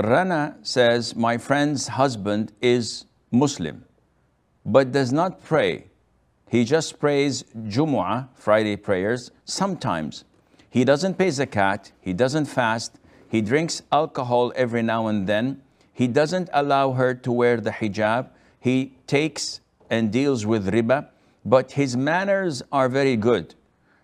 Rana says, my friend's husband is Muslim, but does not pray. He just prays Jumu'ah, Friday prayers, sometimes. He doesn't pay zakat, he doesn't fast, he drinks alcohol every now and then, he doesn't allow her to wear the hijab, he takes and deals with riba, but his manners are very good.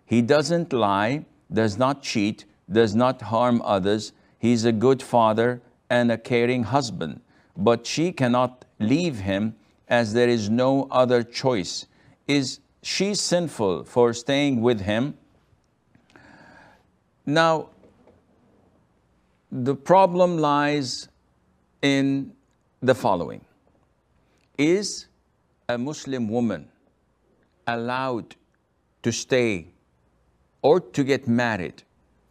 He doesn't lie, does not cheat, does not harm others, he's a good father and a caring husband, but she cannot leave him as there is no other choice. Is she sinful for staying with him? Now, the problem lies in the following. Is a Muslim woman allowed to stay or to get married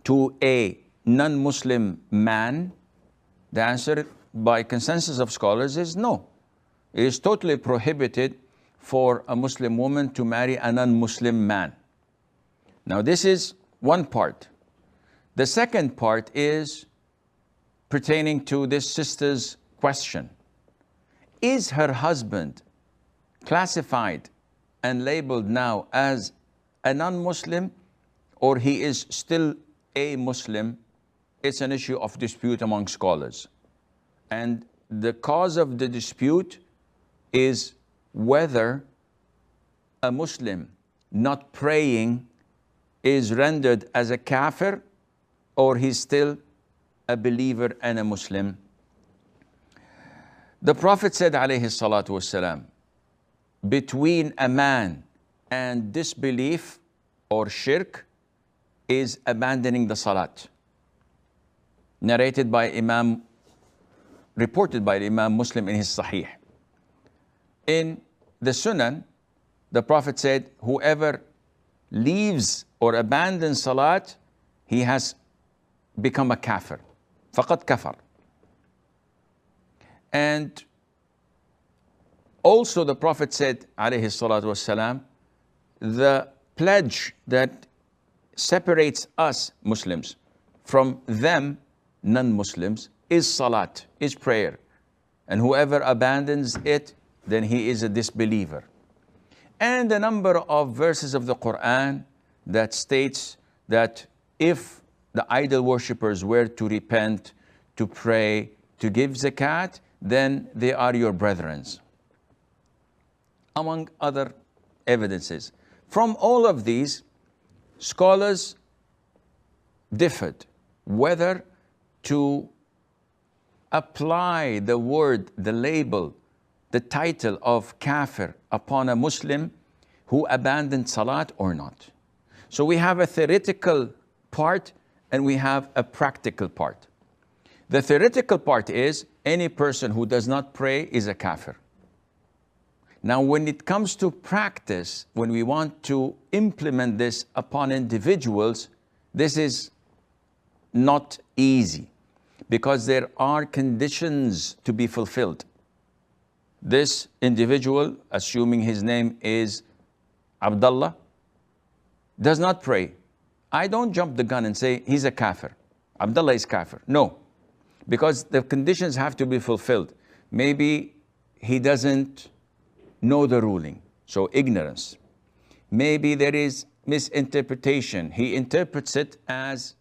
to a non-Muslim man? The answer by consensus of scholars is no. It is totally prohibited for a Muslim woman to marry a non-Muslim man. Now this is one part. The second part is pertaining to this sister's question. Is her husband classified and labeled now as a non-Muslim, or he is still a Muslim? It's an issue of dispute among scholars. And the cause of the dispute is whether a Muslim not praying is rendered as a kafir, or he's still a believer and a Muslim. The Prophet said, alayhi salatu wassalam, between a man and disbelief or shirk is abandoning the salat. Narrated by reported by Imam Muslim in his Sahih. In the Sunan, the Prophet said, whoever leaves or abandons salat, he has become a kafir. Faqad kafar. And also the Prophet said, alayhi salatu wassalam, the pledge that separates us Muslims from them non-Muslims is salat, is prayer. And whoever abandons it, then he is a disbeliever. And a number of verses of the Quran that states that if the idol worshippers were to repent, to pray, to give zakat, then they are your brethren. Among other evidences. From all of these, scholars differed whether to apply the word, the label, the title of kafir upon a Muslim who abandoned salat or not. So we have a theoretical part and we have a practical part. The theoretical part is any person who does not pray is a kafir. Now, when it comes to practice, when we want to implement this upon individuals, this is not easy because there are conditions to be fulfilled. This individual, assuming his name is Abdullah, does not pray. I don't jump the gun and say he's a kafir. Abdullah is kafir. No, because the conditions have to be fulfilled. Maybe he doesn't know the ruling, so ignorance. Maybe there is misinterpretation. He interprets it as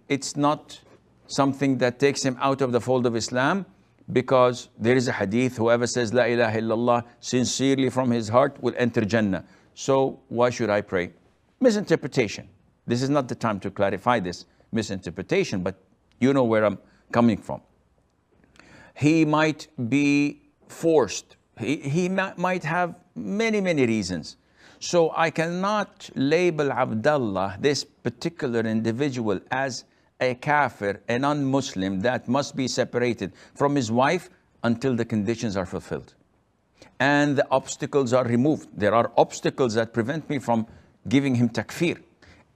it's not something that takes him out of the fold of Islam, because there is a hadith, whoever says La ilaha illallah sincerely from his heart will enter Jannah. So why should I pray? Misinterpretation. This is not the time to clarify this misinterpretation, but you know where I'm coming from. He might be forced. He might have many reasons. So I cannot label Abdullah, this particular individual, as a kafir, a non-Muslim that must be separated from his wife until the conditions are fulfilled. And the obstacles are removed. There are obstacles that prevent me from giving him takfir.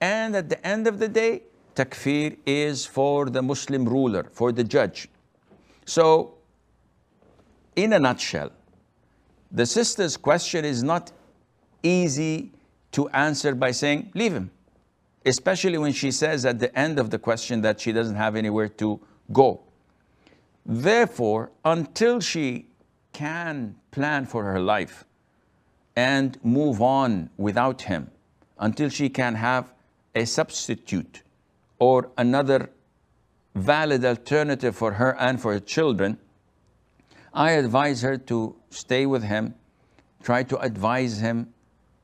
And at the end of the day, takfir is for the Muslim ruler, for the judge. So, in a nutshell, the sister's question is not easy to answer by saying, leave him. Especially when she says at the end of the question that she doesn't have anywhere to go. Therefore, until she can plan for her life and move on without him, until she can have a substitute or another valid alternative for her and for her children, I advise her to stay with him, try to advise him,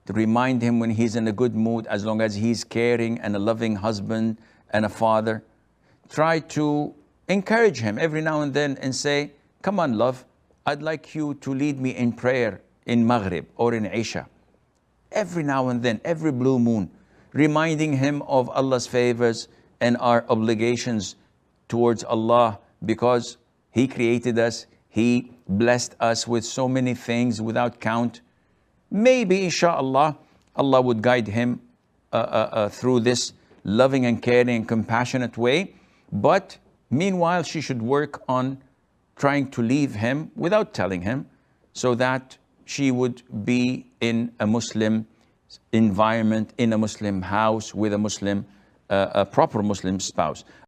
to remind him when he's in a good mood, as long as he's caring and a loving husband and a father. Try to encourage him every now and then and say, come on, love, I'd like you to lead me in prayer in Maghrib or in Isha. Every now and then, every blue moon, reminding him of Allah's favors and our obligations towards Allah, because He created us, He blessed us with so many things without count. Maybe, inshallah, Allah would guide him through this loving and caring and compassionate way. But meanwhile, she should work on trying to leave him without telling him, so that she would be in a Muslim environment, in a Muslim house, with a Muslim, a proper Muslim spouse.